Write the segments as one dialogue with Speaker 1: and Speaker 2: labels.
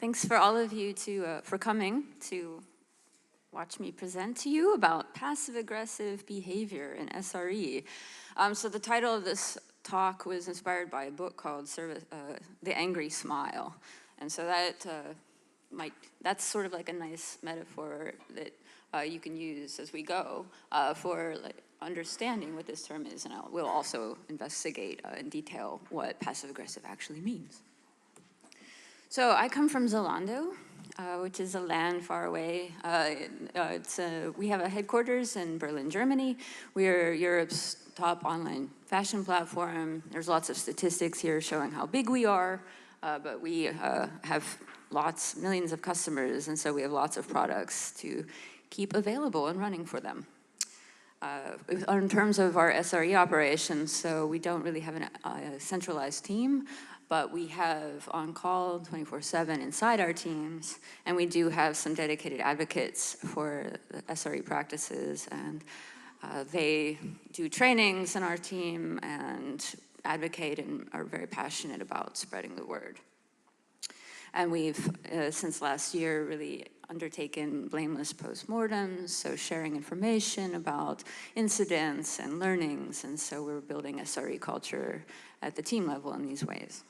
Speaker 1: Thanks for all of you for coming to watch me present to you about passive-aggressive behavior in SRE. So the title of this talk was inspired by a book called The Angry Smile. And so that's sort of like a nice metaphor that you can use as we go for understanding what this term is, and we'll also investigate in detail what passive-aggressive actually means. So I come from Zalando, which is a land far away. We have a headquarters in Berlin, Germany. We are Europe's top online fashion platform. There's lots of statistics here showing how big we are, but we have millions of customers, and so we have lots of products to keep available and running for them. In terms of our SRE operations, so we don't really have a centralized team, but we have on-call 24/7 inside our teams, and we do have some dedicated advocates for the SRE practices, and they do trainings in our team and advocate and are very passionate about spreading the word. And we've, since last year, really undertaken blameless postmortems, so sharing information about incidents and learnings, and so we're building SRE culture at the team level in these ways.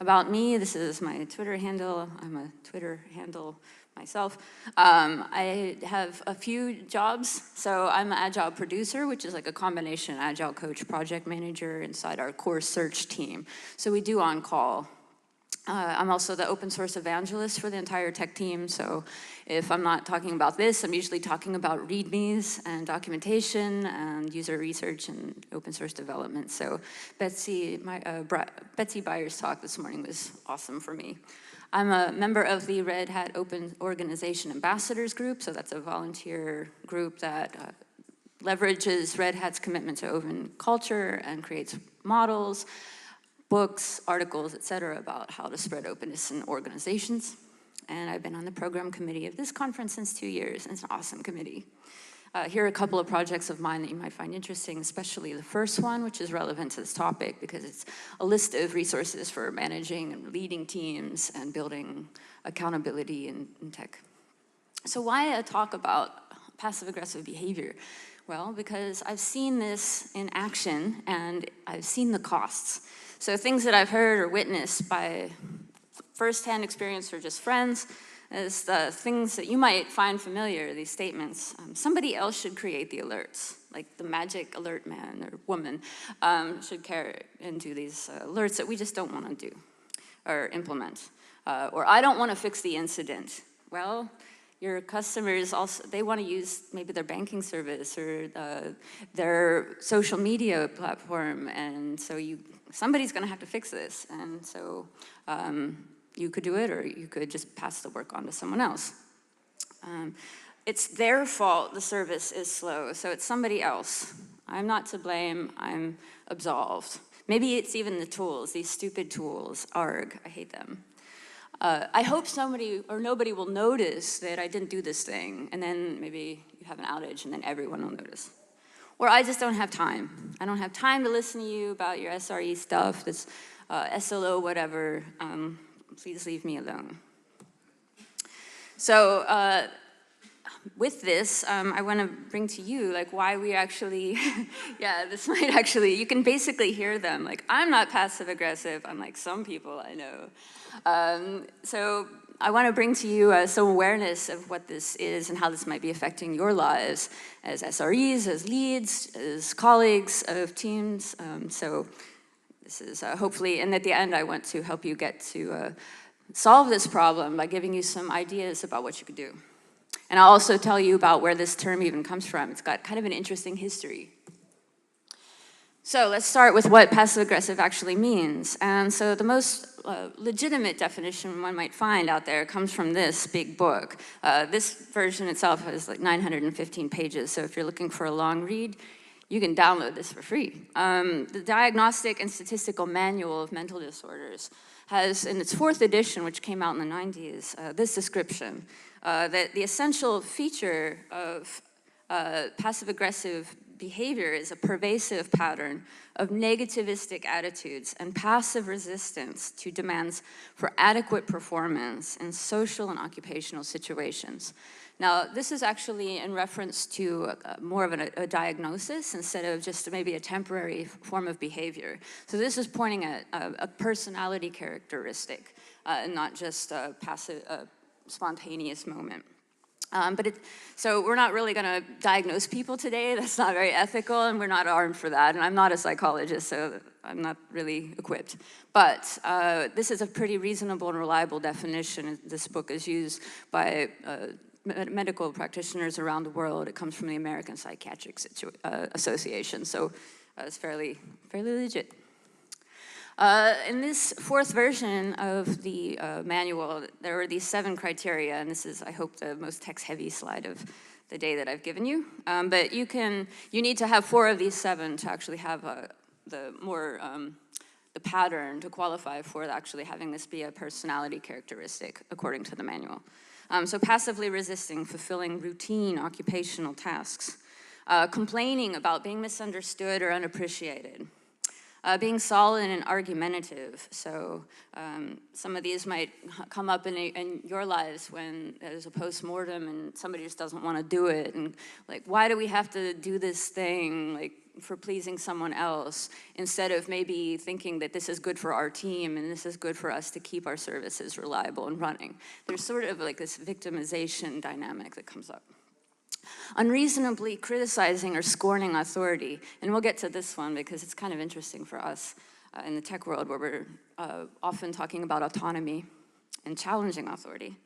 Speaker 1: About me, this is my Twitter handle. I'm a Twitter handle myself. I have a few jobs. So I'm an Agile producer, which is like a combination Agile coach, project manager inside our core search team. So we do on-call. I'm also the open source evangelist for the entire tech team, so if I'm not talking about this, I'm usually talking about readmes and documentation and user research and open source development. So Betsy Byer's talk this morning was awesome for me. I'm a member of the Red Hat Open Organization Ambassadors Group, so that's a volunteer group that leverages Red Hat's commitment to open culture and creates models, books, articles, etc., about how to spread openness in organizations. And I've been on the program committee of this conference since 2 years, and it's an awesome committee. Here are a couple of projects of mine that you might find interesting, especially the first one, which is relevant to this topic because it's a list of resources for managing and leading teams and building accountability in tech. So why a talk about passive-aggressive behavior? Well, because I've seen this in action and I've seen the costs. So things that I've heard or witnessed by first-hand experience or just friends is the things that you might find familiar, these statements. Somebody else should create the alerts, like the magic alert man or woman should care and do these alerts that we just don't want to do or implement. Or I don't want to fix the incident. Well, your customers also, they want to use maybe their banking service or their social media platform, and so somebody's going to have to fix this, and so you could do it or you could just pass the work on to someone else. It's their fault the service is slow, so it's somebody else. I'm not to blame, I'm absolved. Maybe it's even the tools, these stupid tools, ARG, I hate them. I hope somebody or nobody will notice that I didn't do this thing, and then maybe you have an outage and then everyone will notice. Or I just don't have time. I don't have time to listen to you about your SRE stuff, this SLO whatever. Please leave me alone. So with this, I want to bring to you like why we actually, yeah, this might actually, you can basically hear them. Like, I'm not passive aggressive, unlike some people I know. So I want to bring to you some awareness of what this is and how this might be affecting your lives as SREs, as leads, as colleagues of teams. So this is hopefully, and at the end I want to help you get to solve this problem by giving you some ideas about what you could do. And I'll also tell you about where this term even comes from. It's got kind of an interesting history. So let's start with what passive-aggressive actually means. And so the most legitimate definition one might find out there comes from this big book. This version itself has like 915 pages, so if you're looking for a long read, you can download this for free. The Diagnostic and Statistical Manual of Mental Disorders has, in its 4th edition, which came out in the 90s, this description, that the essential feature of passive-aggressive behavior is a pervasive pattern of negativistic attitudes and passive resistance to demands for adequate performance in social and occupational situations. Now, this is actually in reference to more of a diagnosis instead of just maybe a temporary form of behavior. So this is pointing at a personality characteristic and not just a passive, spontaneous moment. So we're not really gonna diagnose people today. That's not very ethical, and we're not armed for that. And I'm not a psychologist, so I'm not really equipped. But this is a pretty reasonable and reliable definition. This book is used by medical practitioners around the world. It comes from the American Psychiatric Association, so it's fairly legit. In this fourth version of the manual, there are these 7 criteria, and this is, I hope, the most text-heavy slide of the day that I've given you. But you need to have 4 of these 7 to actually have the pattern to qualify for actually having this be a personality characteristic, according to the manual. So passively resisting, fulfilling routine occupational tasks, complaining about being misunderstood or unappreciated, being solid and argumentative. So some of these might come up in your lives when there's a post-mortem and somebody just doesn't want to do it. And like, why do we have to do this thing like for pleasing someone else, instead of maybe thinking that this is good for our team and this is good for us to keep our services reliable and running. There's sort of like this victimization dynamic that comes up. Unreasonably criticizing or scorning authority, and we'll get to this one because it's kind of interesting for us in the tech world where we're often talking about autonomy and challenging authority.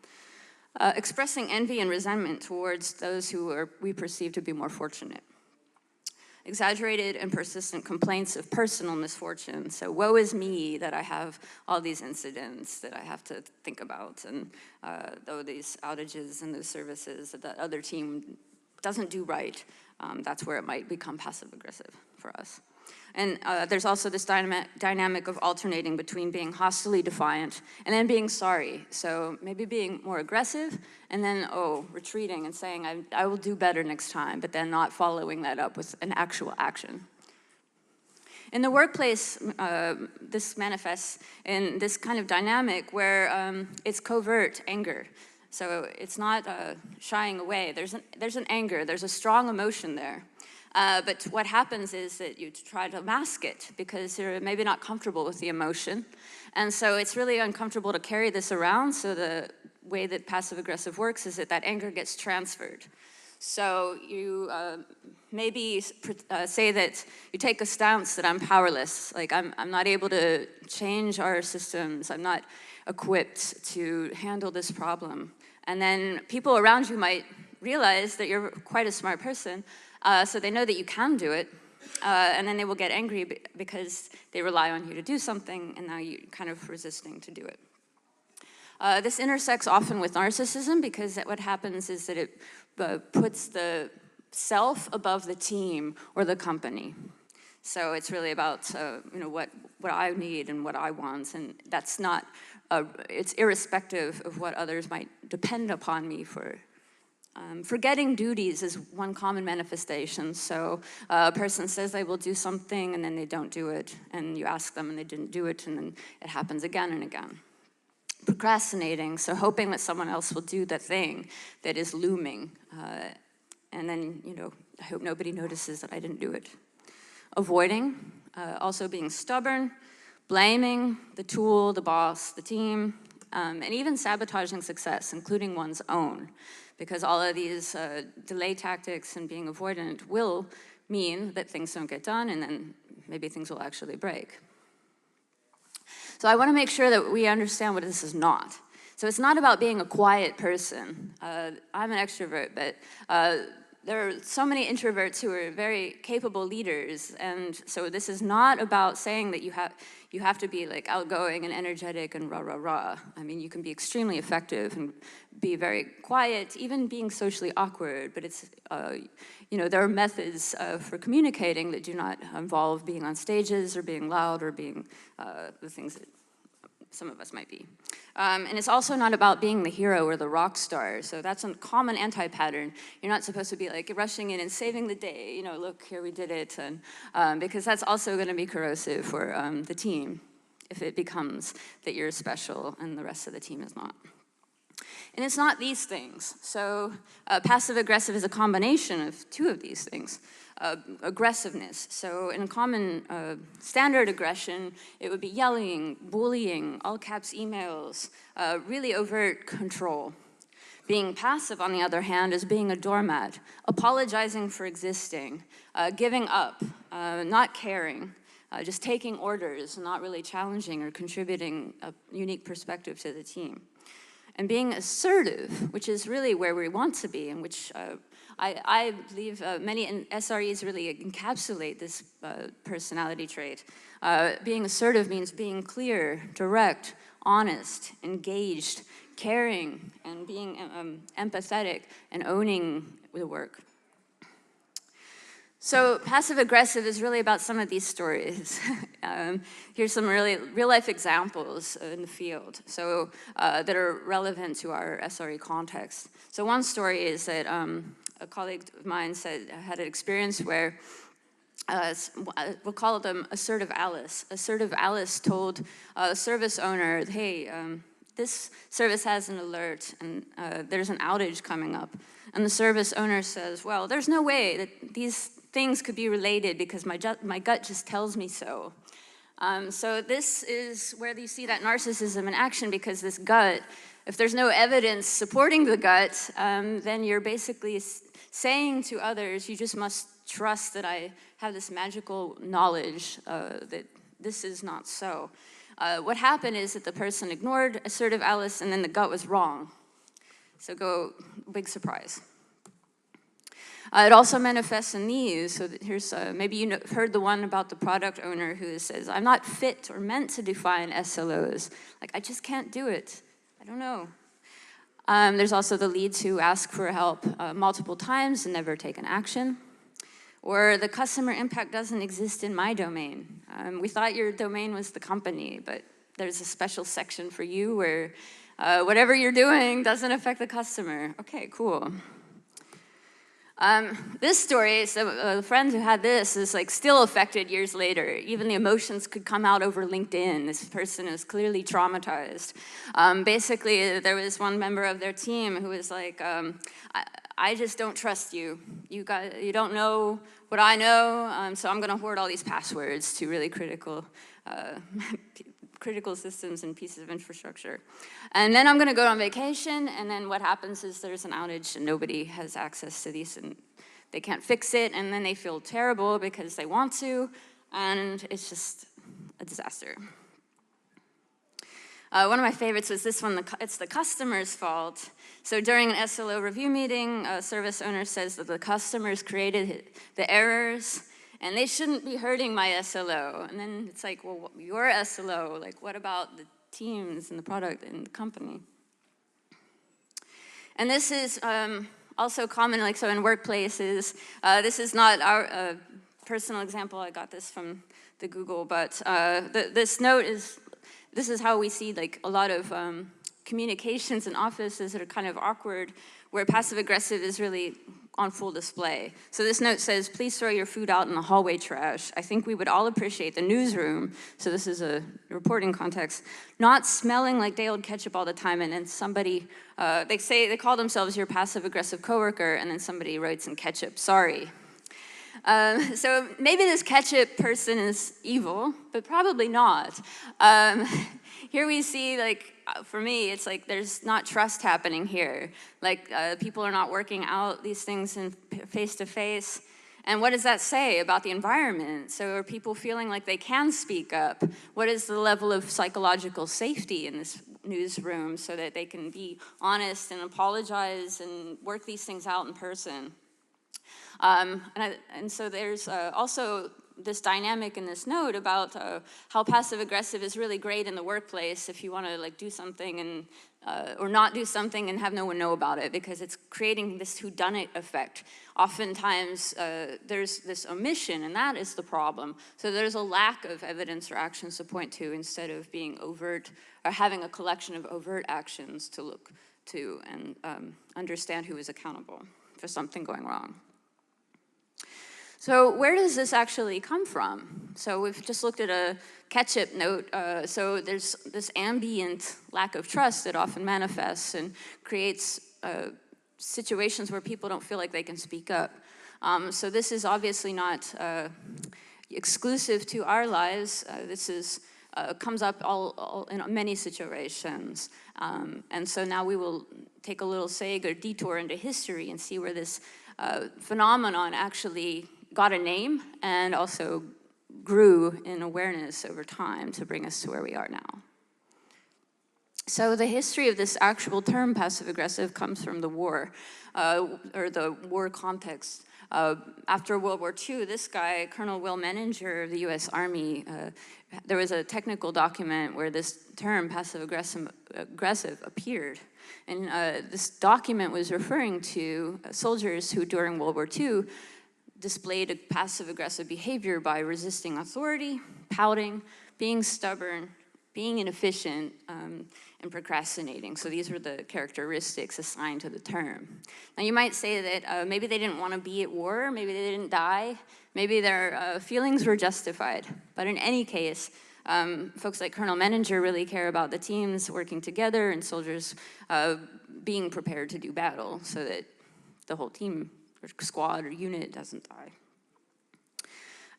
Speaker 1: Expressing envy and resentment towards those who we perceive to be more fortunate. Exaggerated and persistent complaints of personal misfortune. So woe is me that I have all these incidents that I have to think about, and though these outages and those services that the other team doesn't do right, that's where it might become passive-aggressive for us. And there's also this dynamic of alternating between being hostily defiant and then being sorry. So maybe being more aggressive and then, retreating and saying, I will do better next time, but then not following that up with an actual action. In the workplace, this manifests in this kind of dynamic where it's covert anger. So it's not shying away. There's an anger, there's a strong emotion there. But what happens is that you try to mask it because you're maybe not comfortable with the emotion. And so it's really uncomfortable to carry this around. So the way that passive-aggressive works is that anger gets transferred. So you maybe say that you take a stance that I'm powerless, like I'm not able to change our systems, I'm not equipped to handle this problem. And then people around you might realize that you're quite a smart person, so they know that you can do it, and then they will get angry because they rely on you to do something, and now you're kind of resisting to do it. This intersects often with narcissism because what happens is that it puts the self above the team or the company. So it's really about what I need and what I want, and that's not. It's irrespective of what others might depend upon me for. Forgetting duties is one common manifestation. So a person says they will do something and then they don't do it, and you ask them and they didn't do it, and then it happens again and again. Procrastinating, so hoping that someone else will do the thing that is looming, and then, I hope nobody notices that I didn't do it. Avoiding, also being stubborn, blaming the tool, the boss, the team, and even sabotaging success, including one's own. Because all of these delay tactics and being avoidant will mean that things don't get done, and then maybe things will actually break. So I want to make sure that we understand what this is not. So it's not about being a quiet person. I'm an extrovert, but there are so many introverts who are very capable leaders, and so this is not about saying that you have to be like outgoing and energetic and rah. I mean, you can be extremely effective and be very quiet, even being socially awkward, but it's, there are methods for communicating that do not involve being on stages or being loud or being the things that some of us might be. And it's also not about being the hero or the rock star. So that's a common anti-pattern. You're not supposed to be like rushing in and saving the day. You know, look, here we did it. And, because that's also going to be corrosive for the team if it becomes that you're special and the rest of the team is not. And it's not these things. So passive-aggressive is a combination of two of these things. Aggressiveness. So in a common standard aggression, it would be yelling, bullying, all caps emails, really overt control. Being passive, on the other hand, is being a doormat, apologizing for existing, giving up, not caring, just taking orders, not really challenging or contributing a unique perspective to the team. And being assertive, which is really where we want to be, and which I believe many SREs really encapsulate this personality trait. Being assertive means being clear, direct, honest, engaged, caring, and being empathetic and owning the work. So passive-aggressive is really about some of these stories. Here's some really real-life examples in the field, so that are relevant to our SRE context. So one story is that a colleague of mine had an experience where we'll call them Assertive Alice. Assertive Alice told a service owner, hey, this service has an alert and there's an outage coming up. And the service owner says, well, there's no way that these things could be related because my gut just tells me so. So this is where you see that narcissism in action, because this gut, if there's no evidence supporting the gut, then you're basically saying to others, you just must trust that I have this magical knowledge that this is not so. What happened is that the person ignored Assertive Alice and then the gut was wrong. So big surprise. It also manifests in these. So here's, maybe you've heard the one about the product owner who says, I'm not fit or meant to define SLOs. Like, I just can't do it. I don't know. There's also the leads who ask for help multiple times and never take an action. Or the customer impact doesn't exist in my domain. We thought your domain was the company, but there's a special section for you where whatever you're doing doesn't affect the customer. Okay, cool. This story, so a friend who had this is like still affected years later. Even the emotions could come out over LinkedIn. This person is clearly traumatized. Basically, there was one member of their team who was like, I just don't trust you. You don't know what I know, so I'm gonna hoard all these passwords to really critical systems and pieces of infrastructure. And then I'm gonna go on vacation, and then what happens is there's an outage and nobody has access to these and they can't fix it, and then they feel terrible because they want to, and it's just a disaster. One of my favorites was this one, it's the customer's fault. So during an SLO review meeting, a service owner says that the customers created the errors and they shouldn't be hurting my SLO. And then it's like, well, your SLO, like what about the teams and the product and the company? And this is also common, like so in workplaces. This is not our personal example, I got this from the Google, but this note is, this is how we see like a lot of communications in offices that are kind of awkward, where passive-aggressive is really on full display. So this note says, please throw your food out in the hallway trash. I think we would all appreciate the newsroom, so this is a reporting context, not smelling like day-old ketchup all the time, and then somebody, they call themselves your passive-aggressive coworker, and then somebody writes in ketchup, sorry. So maybe this ketchup person is evil, but probably not. Here we see, like, for me, it's like there's not trust happening here. Like, people are not working out these things in face-to-face. And what does that say about the environment? So are people feeling like they can speak up? What is the level of psychological safety in this newsroom so that they can be honest and apologize and work these things out in person? And so there's also this dynamic in this note about how passive-aggressive is really great in the workplace if you want to like do something and or not do something and have no one know about it, because it's creating this whodunit effect. Oftentimes, there's this omission, and that is the problem. So there's a lack of evidence or actions to point to instead of being overt or having a collection of overt actions to look to and understand who is accountable for something going wrong. So where does this actually come from? So we've just looked at a Ketchup note. So there's this ambient lack of trust that often manifests and creates situations where people don't feel like they can speak up. So this is obviously not exclusive to our lives. This is comes up all in many situations. And so now we will take a little seg or detour into history and see where this phenomenon actually got a name and also grew in awareness over time to bring us to where we are now. So the history of this actual term, passive-aggressive, comes from the war, or the war context. After World War II, this guy, Colonel Will Menninger of the US Army, there was a technical document where this term, passive-aggressive, appeared. And this document was referring to soldiers who, during World War II, displayed a passive-aggressive behavior by resisting authority, pouting, being stubborn, being inefficient, and procrastinating. So these were the characteristics assigned to the term. Now you might say that maybe they didn't want to be at war, maybe they didn't die, maybe their feelings were justified. But in any case, folks like Colonel Menninger really care about the teams working together and soldiers being prepared to do battle so that the whole team or squad or unit doesn't die.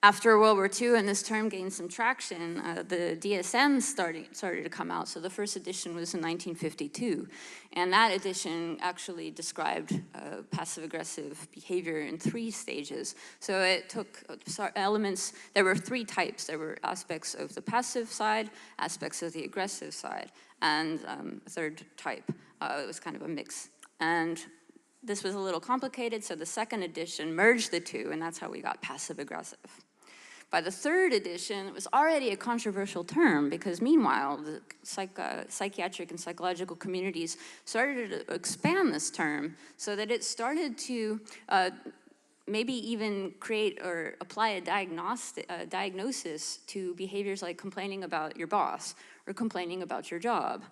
Speaker 1: After World War II, and this term gained some traction, the DSM started to come out. So the first edition was in 1952. And that edition actually described passive-aggressive behavior in 3 stages. So it took elements, there were 3 types. There were aspects of the passive side, aspects of the aggressive side, and a 3rd type. It was kind of a mix. And this was a little complicated, so the 2nd edition merged the 2, and that's how we got passive-aggressive. By the 3rd edition, it was already a controversial term because meanwhile, the psychiatric and psychological communities started to expand this term so that it started to maybe even create or apply a diagnosis to behaviors like complaining about your boss or complaining about your job.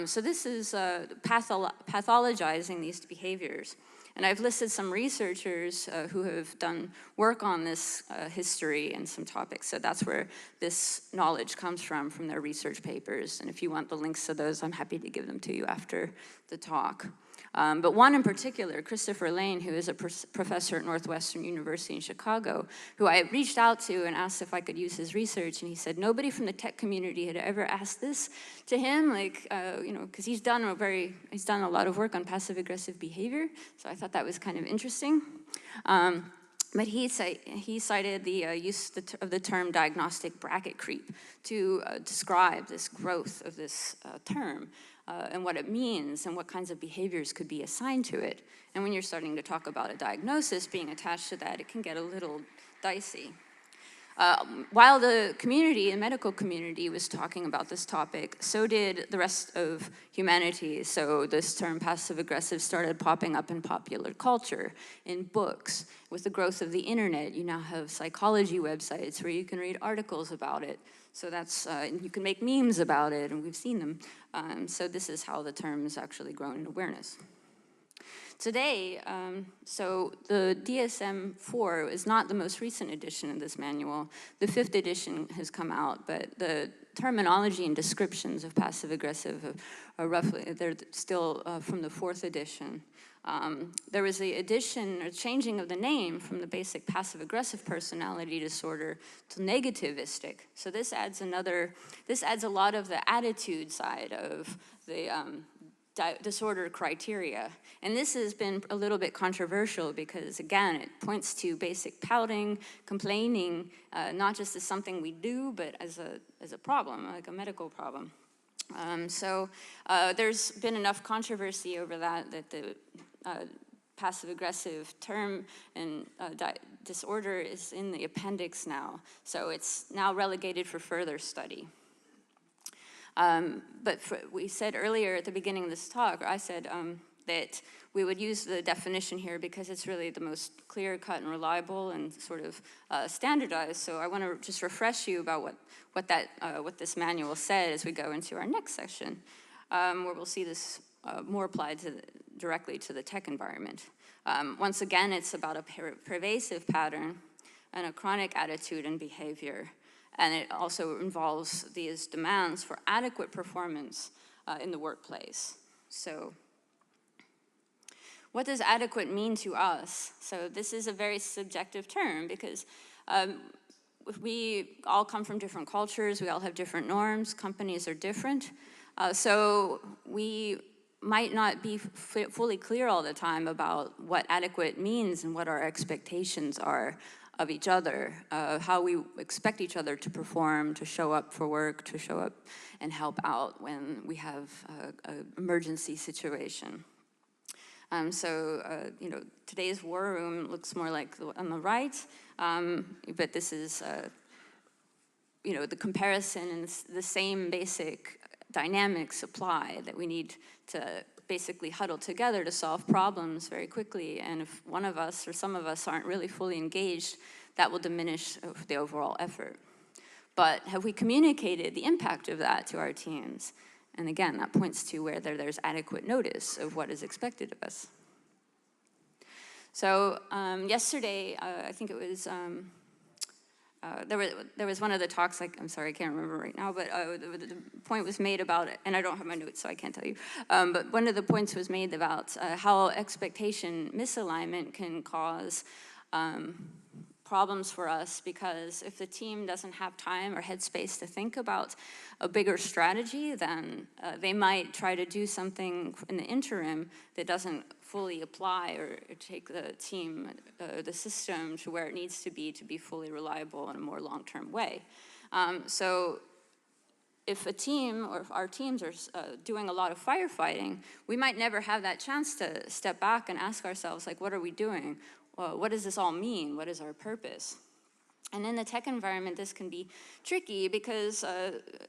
Speaker 1: So this is pathologizing these behaviors. And I've listed some researchers who have done work on this history and some topics. So that's where this knowledge comes from their research papers. And if you want the links to those, I'm happy to give them to you after the talk. But one in particular, Christopher Lane, who is a professor at Northwestern University in Chicago, who I reached out to and asked if I could use his research, and he said nobody from the tech community had ever asked this to him, like, you know, because he's done a lot of work on passive-aggressive behavior, so I thought that was kind of interesting. But he cited the use of the term diagnostic bracket creep to describe this growth of this term. And what it means and what kinds of behaviors could be assigned to it. And when you're starting to talk about a diagnosis being attached to that, it can get a little dicey. While the community, the medical community, was talking about this topic, so did the rest of humanity. So this term passive-aggressive started popping up in popular culture, in books. With the growth of the internet, you now have psychology websites where you can read articles about it. So that's, you can make memes about it, and we've seen them. So this is how the term has actually grown in awareness. Today, so the DSM-4 is not the most recent edition of this manual. The 5th edition has come out, but the terminology and descriptions of passive-aggressive are roughly, they're still from the 4th edition. There was the addition or changing of the name from the basic passive-aggressive personality disorder to negativistic. So this adds a lot of the attitude side of the disorder criteria. And this has been a little bit controversial because, again, it points to basic pouting, complaining, not just as something we do, but as a problem, like a medical problem. So there's been enough controversy over that the passive-aggressive term and disorder is in the appendix now, so it's now relegated for further study. We said earlier at the beginning of this talk, or I said that we would use the definition here because it's really the most clear-cut and reliable and sort of standardized. So I want to just refresh you about what this manual said as we go into our next section, where we'll see this more applied directly to the tech environment. Once again, it's about a pervasive pattern and a chronic attitude and behavior. And it also involves these demands for adequate performance in the workplace. So what does adequate mean to us? So this is a very subjective term because we all come from different cultures, we all have different norms, companies are different. So we might not be fully clear all the time about what adequate means and what our expectations are of each other, how we expect each other to perform, to show up for work, to show up and help out when we have an emergency situation. You know, today's war room looks more like on the right, but this is, you know, the comparison and the same basic dynamics apply that we need to basically huddle together to solve problems very quickly. And if one of us or some of us aren't really fully engaged, that will diminish the overall effort. But have we communicated the impact of that to our teams? And again, that points to whether there's adequate notice of what is expected of us. So yesterday, I think it was, there was one of the talks, like, I'm sorry, I can't remember right now, but the point was made about it, and I don't have my notes, so I can't tell you. But one of the points was made about how expectation misalignment can cause problems for us, because if the team doesn't have time or headspace to think about a bigger strategy, then they might try to do something in the interim that doesn't fully apply or take the team, the system to where it needs to be fully reliable in a more long-term way. So if a team or if our teams are doing a lot of firefighting, we might never have that chance to step back and ask ourselves, like, what are we doing? What does this all mean? What is our purpose? And in the tech environment, this can be tricky because,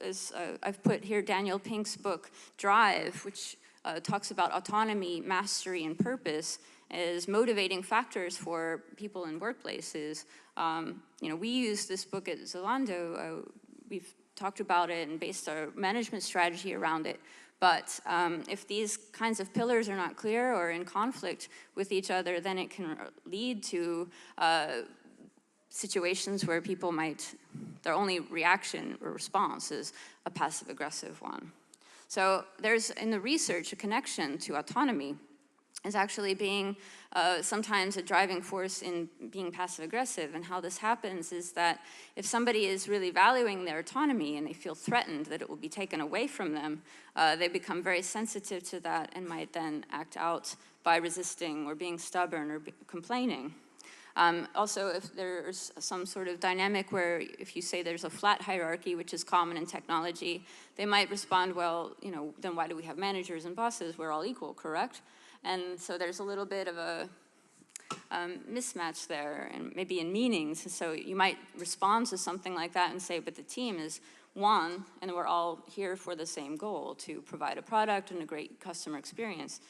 Speaker 1: as I've put here, Daniel Pink's book, Drive, which talks about autonomy, mastery, and purpose as motivating factors for people in workplaces. You know, we use this book at Zalando. We've talked about it and based our management strategy around it. But if these kinds of pillars are not clear or in conflict with each other, then it can lead to situations where people might, their only reaction or response is a passive-aggressive one. So there's, in the research, a connection to autonomy is actually being sometimes a driving force in being passive-aggressive. And how this happens is that if somebody is really valuing their autonomy and they feel threatened that it will be taken away from them, they become very sensitive to that and might then act out by resisting or being stubborn or complaining. Also, if there's some sort of dynamic where if you say there's a flat hierarchy, which is common in technology, they might respond, well, you know, then why do we have managers and bosses? We're all equal, correct? And so there's a little bit of a mismatch there, and maybe in meanings. So you might respond to something like that and say, but the team is one, and we're all here for the same goal, to provide a product and a great customer experience.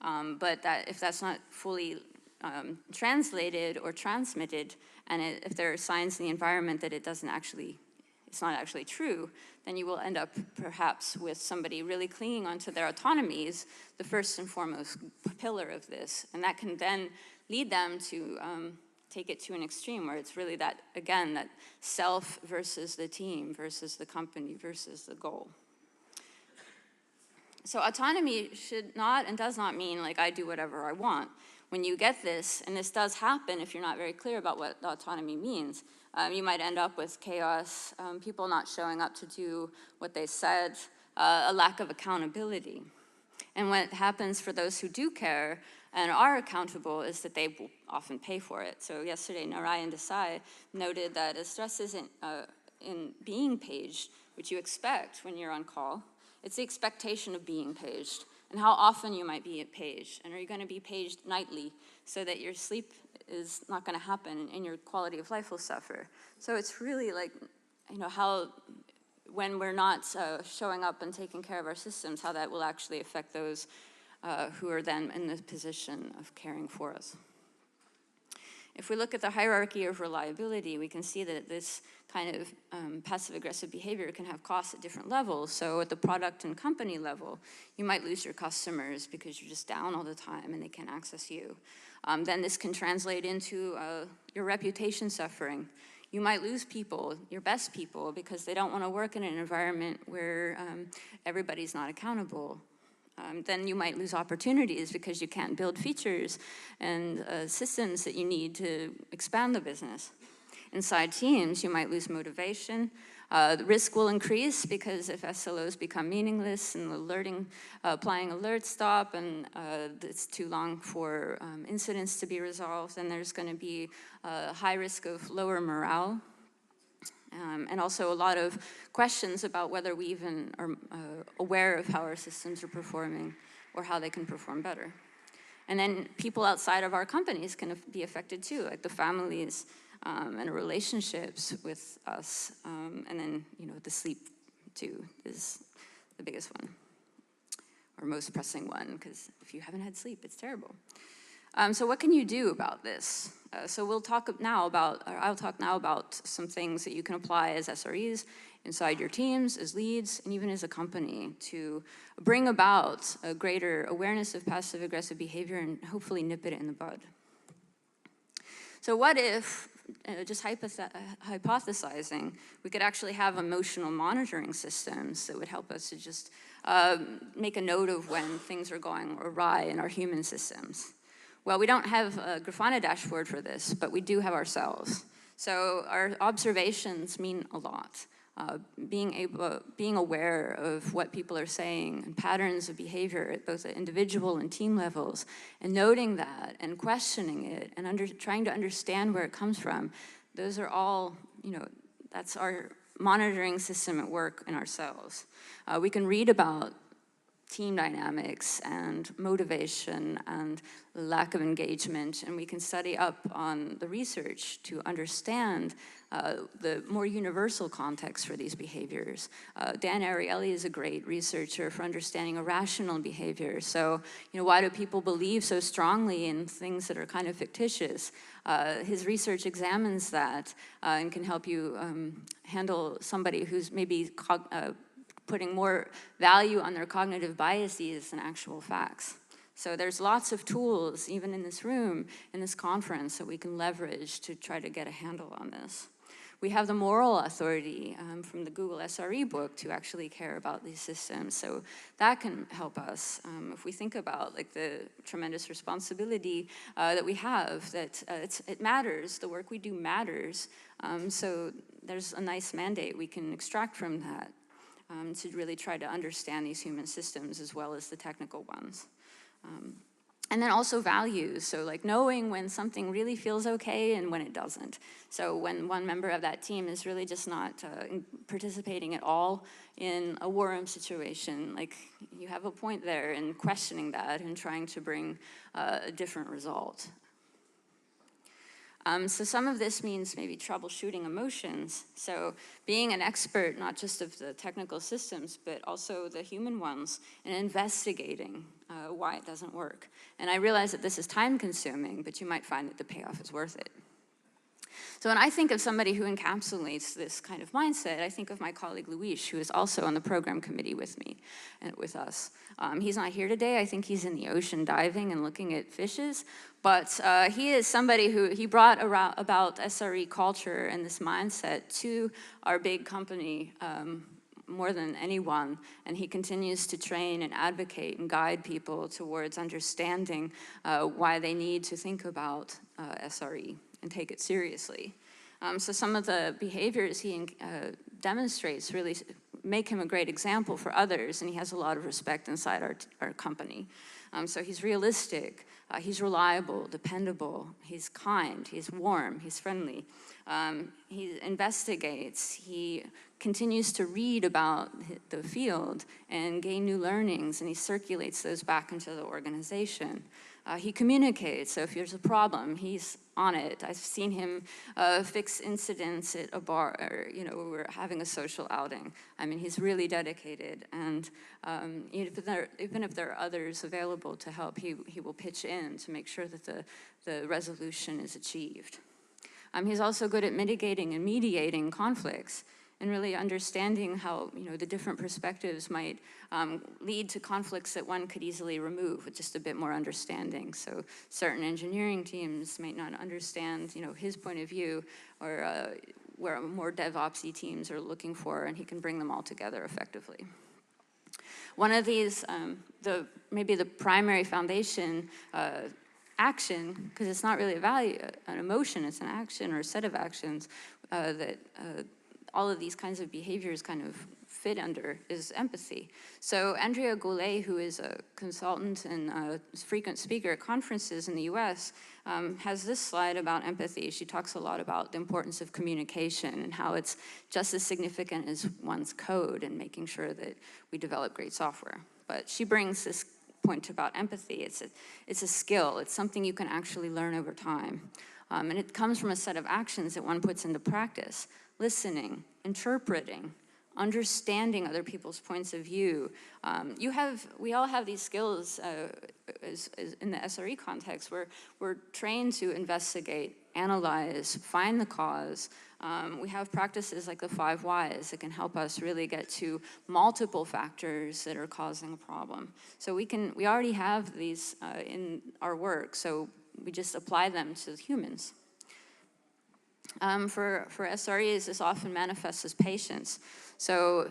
Speaker 1: But if that's not fully translated or transmitted, and if there are signs in the environment that it's not actually true, then you will end up perhaps with somebody really clinging onto their autonomies, the first and foremost pillar of this. And that can then lead them to take it to an extreme where it's really that, again, that self versus the team versus the company versus the goal. So autonomy should not and does not mean like I do whatever I want. When you get this, and this does happen if you're not very clear about what autonomy means, you might end up with chaos, people not showing up to do what they said, a lack of accountability. And what happens for those who do care and are accountable is that they will often pay for it. So yesterday, Narayan Desai noted that as stress isn't in being paged, which you expect when you're on call, it's the expectation of being paged. and how often you might be paged, and are you going to be paged nightly so that your sleep is not going to happen and your quality of life will suffer. So it's really like, how when we're not showing up and taking care of our systems, how that will actually affect those who are then in the position of caring for us. If we look at the hierarchy of reliability, we can see that this kind of passive-aggressive behavior can have costs at different levels. So at the product and company level, you might lose your customers because you're just down all the time and they can't access you. Then this can translate into your reputation suffering. You might lose people, your best people, because they don't want to work in an environment where everybody's not accountable. Then you might lose opportunities because you can't build features and systems that you need to expand the business. Inside teams, you might lose motivation. The risk will increase because if SLOs become meaningless and applying alerts stop and it's too long for incidents to be resolved, then there's going to be a high risk of lower morale. And also a lot of questions about whether we even are aware of how our systems are performing or how they can perform better. And then people outside of our companies can be affected too, like the families and relationships with us. And then, the sleep too is the biggest one, or most pressing one, because if you haven't had sleep, it's terrible. So what can you do about this? So I'll talk now about some things that you can apply as SREs inside your teams, as leads, and even as a company to bring about a greater awareness of passive-aggressive behavior and hopefully nip it in the bud. So what if, just hypothesizing, we could actually have emotional monitoring systems that would help us to just make a note of when things are going awry in our human systems? Well, we don't have a Grafana dashboard for this, but we do have ourselves. So our observations mean a lot. Being aware of what people are saying and patterns of behavior at both the individual and team levels, and noting that and questioning it and trying to understand where it comes from, those are all, that's our monitoring system at work in ourselves. We can read about team dynamics and motivation and lack of engagement, and we can study up on the research to understand the more universal context for these behaviors. Dan Ariely is a great researcher for understanding irrational behavior. So, why do people believe so strongly in things that are kind of fictitious? His research examines that and can help you handle somebody who's maybe putting more value on their cognitive biases than actual facts. So there's lots of tools, even in this room, in this conference, that we can leverage to try to get a handle on this. We have the moral authority from the Google SRE book to actually care about these systems. So that can help us if we think about the tremendous responsibility that we have, that it matters, the work we do matters. So there's a nice mandate we can extract from that. To really try to understand these human systems as well as the technical ones. And then also values, so knowing when something really feels okay and when it doesn't. So when one member of that team is really just not participating at all in a war room situation, you have a point there in questioning that and trying to bring a different result. So some of this means maybe troubleshooting emotions. So being an expert, not just of the technical systems, but also the human ones, and investigating why it doesn't work. And I realize that this is time consuming, but you might find that the payoff is worth it. So when I think of somebody who encapsulates this kind of mindset, I think of my colleague Luis, who is also on the program committee with me and with us. He's not here today. I think he's in the ocean diving and looking at fishes. But he is somebody he brought about SRE culture and this mindset to our big company more than anyone. And he continues to train and advocate and guide people towards understanding why they need to think about SRE and take it seriously. So some of the behaviors he demonstrates really make him a great example for others, and he has a lot of respect inside our company. So he's realistic, he's reliable, dependable, he's kind, he's warm, he's friendly. He investigates, he continues to read about the field and gain new learnings, and he circulates those back into the organization. He communicates, so if there's a problem, he's on it. I've seen him fix incidents at a bar, or, you know, we're having a social outing. I mean, he's really dedicated, and even if there are others available to help, he will pitch in to make sure that the resolution is achieved. He's also good at mitigating and mediating conflicts, and really understanding how, you know, the different perspectives might lead to conflicts that one could easily remove with just a bit more understanding. So certain engineering teams might not understand, you know, his point of view, or where more DevOps-y teams are looking for, and he can bring them all together effectively. One of these, maybe the primary foundation action, because it's not really an emotion, it's an action or a set of actions that all of these kinds of behaviors kind of fit under, is empathy. So Andrea Goulet, who is a consultant and a frequent speaker at conferences in the US, has this slide about empathy. She talks a lot about the importance of communication and how it's just as significant as one's code and making sure that we develop great software. But she brings this point about empathy. It's a skill. It's something you can actually learn over time. And it comes from a set of actions that one puts into practice. Listening, interpreting, understanding other people's points of view. We all have these skills in the SRE context where we're trained to investigate, analyze, find the cause. We have practices like the 5 whys that can help us really get to multiple factors that are causing a problem. So we already have these in our work, so we just apply them to humans. For SREs, this often manifests as patience. So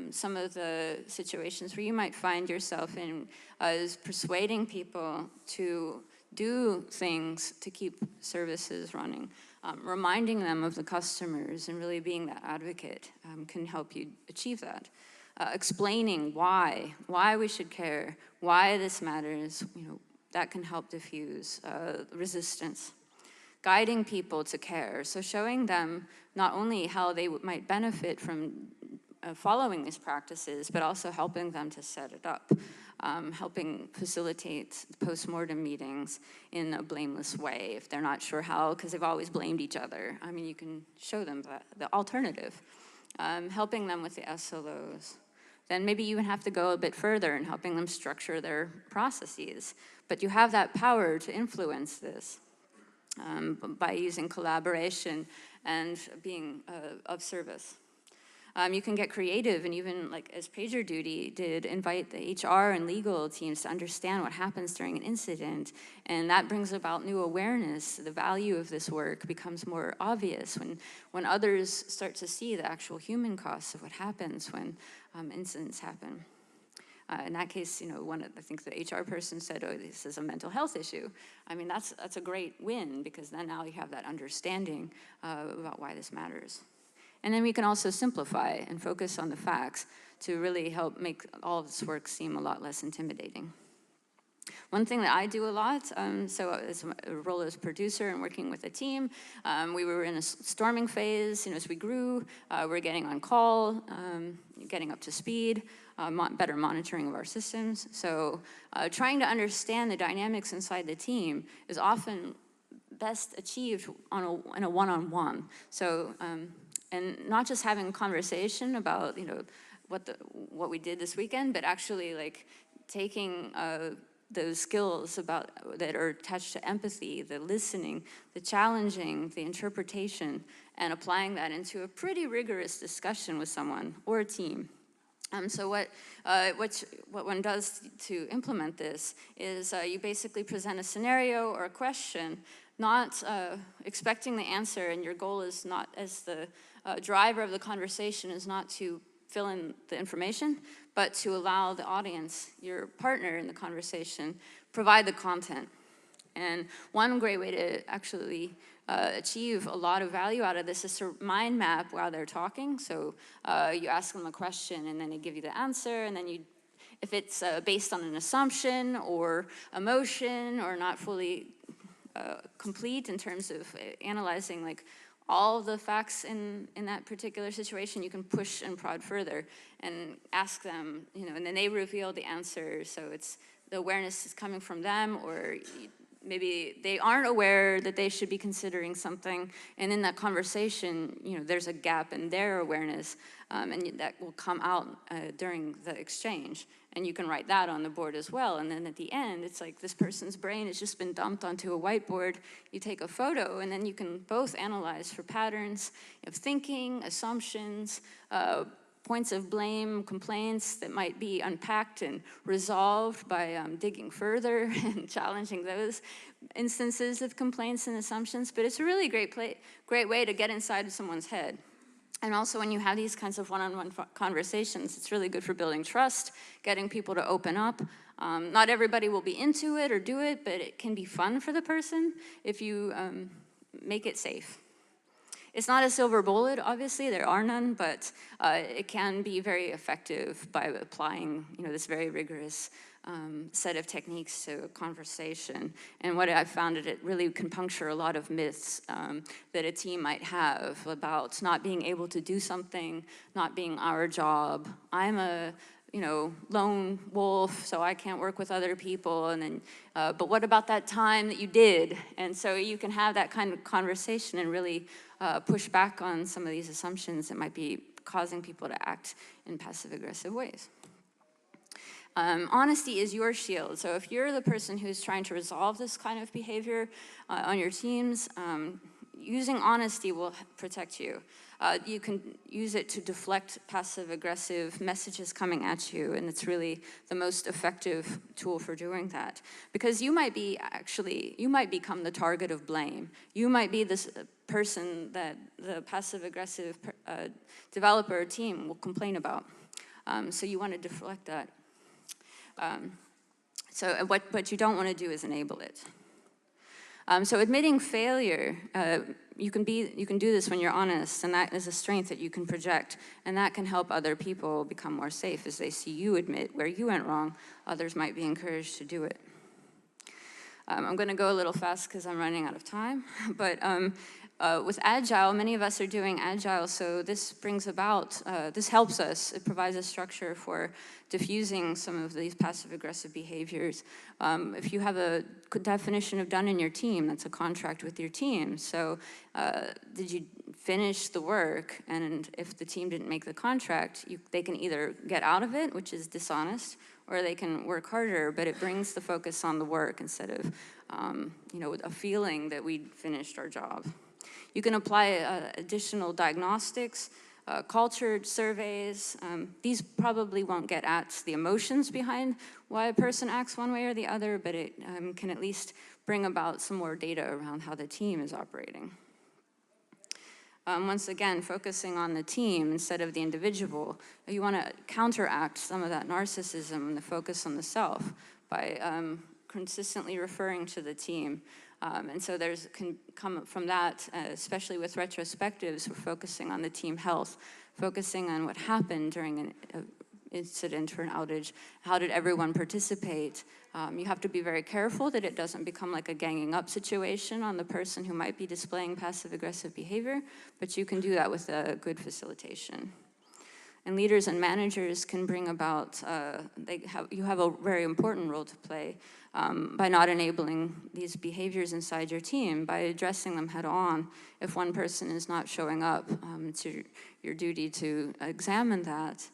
Speaker 1: some of the situations where you might find yourself in is persuading people to do things to keep services running. Reminding them of the customers and really being that advocate can help you achieve that. Explaining why we should care, why this matters, you know, that can help diffuse resistance. Guiding people to care, so showing them not only how they might benefit from following these practices, but also helping them to set it up, helping facilitate post-mortem meetings in a blameless way if they're not sure how, because they've always blamed each other. I mean, you can show them the alternative, helping them with the SLOs. Then maybe you even have to go a bit further in helping them structure their processes, but you have that power to influence this. By using collaboration and being of service. You can get creative, and even like as PagerDuty did, invite the HR and legal teams to understand what happens during an incident, and that brings about new awareness. The value of this work becomes more obvious when others start to see the actual human costs of what happens when incidents happen. In that case, you know, I think the HR person said, "Oh, this is a mental health issue." I mean, that's a great win, because then now you have that understanding about why this matters. And then we can also simplify and focus on the facts to really help make all of this work seem a lot less intimidating. One thing that I do a lot, so as a role as producer and working with a team, we were in a storming phase. You know, as we grew, we're getting on call, getting up to speed, better monitoring of our systems. So trying to understand the dynamics inside the team is often best achieved in a one-on-one. So, and not just having a conversation about, you know, what we did this weekend, but actually like taking those skills that are attached to empathy, the listening, the challenging, the interpretation, and applying that into a pretty rigorous discussion with someone or a team. So what one does to implement this is you basically present a scenario or a question, not expecting the answer, and your goal is not, as the driver of the conversation, is not to fill in the information, but to allow the audience, your partner in the conversation, provide the content. And one great way to actually achieve a lot of value out of this is to mind map while they're talking. So you ask them a question and then they give you the answer, and then if it's based on an assumption or emotion or not fully complete in terms of analyzing like all the facts in that particular situation, you can push and prod further and ask them, and then they reveal the answer. So it's the awareness is coming from them, or maybe they aren't aware that they should be considering something, and in that conversation, there's a gap in their awareness, and that will come out during the exchange, and you can write that on the board as well. And then at the end, it's like this person's brain has just been dumped onto a whiteboard. You take a photo, and then you can both analyze for patterns of thinking, assumptions, points of blame, complaints that might be unpacked and resolved by digging further and challenging those instances of complaints and assumptions. But it's a really great way to get inside of someone's head. And also when you have these kinds of one-on-one conversations, it's really good for building trust, getting people to open up. Not everybody will be into it or do it, but it can be fun for the person if you make it safe. It's not a silver bullet, obviously, there are none, but it can be very effective by applying, this very rigorous set of techniques to a conversation. And what I've found is it really can puncture a lot of myths that a team might have about not being able to do something, not being our job. I'm a lone wolf, so I can't work with other people, and then, but what about that time that you did? And so you can have that kind of conversation and really push back on some of these assumptions that might be causing people to act in passive-aggressive ways. Honesty is your shield. So if you're the person who's trying to resolve this kind of behavior on your teams, using honesty will protect you. You can use it to deflect passive-aggressive messages coming at you, and it's really the most effective tool for doing that. Because you might become the target of blame. You might be this person that the passive-aggressive developer team will complain about. So you want to deflect that. So what you don't want to do is enable it. So admitting failure, you can do this when you're honest, and that is a strength that you can project, and that can help other people become more safe as they see you admit where you went wrong. Others might be encouraged to do it. I'm going to go a little fast because I'm running out of time, but with Agile, many of us are doing Agile, so this brings about, this helps us. It provides a structure for diffusing some of these passive-aggressive behaviors. If you have a definition of done in your team, that's a contract with your team. So did you finish the work? And if the team didn't make the contract, they can either get out of it, which is dishonest, or they can work harder, but it brings the focus on the work instead of a feeling that we finished our job. You can apply additional diagnostics, cultured surveys. These probably won't get at the emotions behind why a person acts one way or the other, but it can at least bring about some more data around how the team is operating. Once again, focusing on the team instead of the individual. You want to counteract some of that narcissism and the focus on the self by consistently referring to the team. And so can come from that, especially with retrospectives, we're focusing on the team health, focusing on what happened during an incident or an outage. How did everyone participate? You have to be very careful that it doesn't become like a ganging up situation on the person who might be displaying passive-aggressive behavior, but you can do that with a good facilitation. And leaders and managers can bring about, you have a very important role to play by not enabling these behaviors inside your team, by addressing them head on. If one person is not showing up, it's your duty to examine that.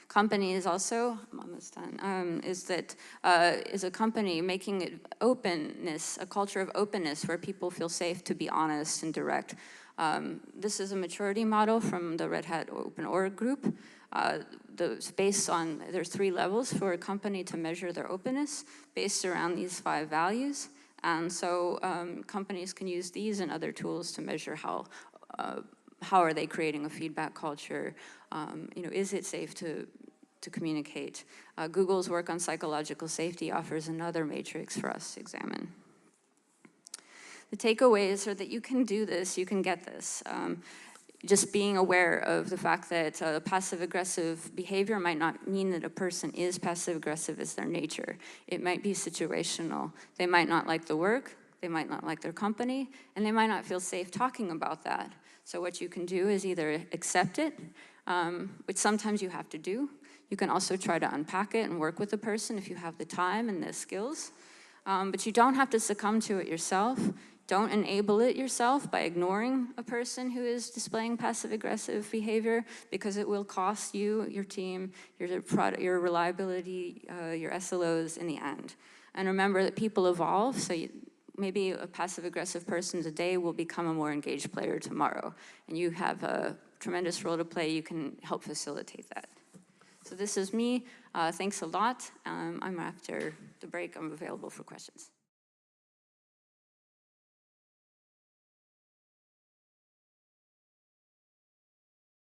Speaker 1: Companies also, I'm almost done, is a company making it openness, a culture of openness where people feel safe to be honest and direct. This is a maturity model from the Red Hat Open Org group. There's 3 levels for a company to measure their openness based around these 5 values. And so companies can use these and other tools to measure how are they creating a feedback culture? Is it safe to to communicate. Google's work on psychological safety offers another matrix for us to examine. The takeaways are that you can do this, you can get this. Just being aware of the fact that passive-aggressive behavior might not mean that a person is passive-aggressive as their nature. It might be situational. They might not like the work, they might not like their company, and they might not feel safe talking about that. So what you can do is either accept it, which sometimes you have to do. You can also try to unpack it and work with the person if you have the time and the skills. But you don't have to succumb to it yourself. Don't enable it yourself by ignoring a person who is displaying passive-aggressive behavior, because it will cost you, your team, your reliability, your SLOs in the end. And remember that people evolve, so maybe a passive-aggressive person today will become a more engaged player tomorrow. And you have a tremendous role to play. You can help facilitate that. So this is me. Thanks a lot. I'm after the break. I'm available for questions.